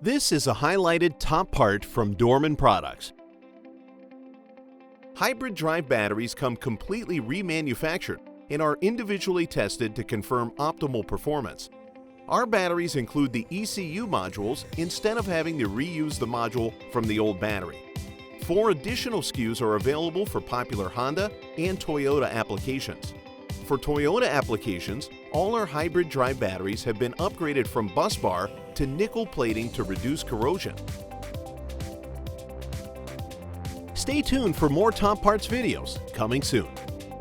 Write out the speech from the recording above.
This is a highlighted top part from Dorman products. Hybrid drive batteries come completely remanufactured and are individually tested to confirm optimal performance. Our batteries include the ECU modules instead of having to reuse the module from the old battery. 4 additional SKUs are available for popular Honda and Toyota applications. For Toyota applications, all our hybrid drive batteries have been upgraded from bus bar to nickel plating to reduce corrosion. Stay tuned for more top parts videos coming soon.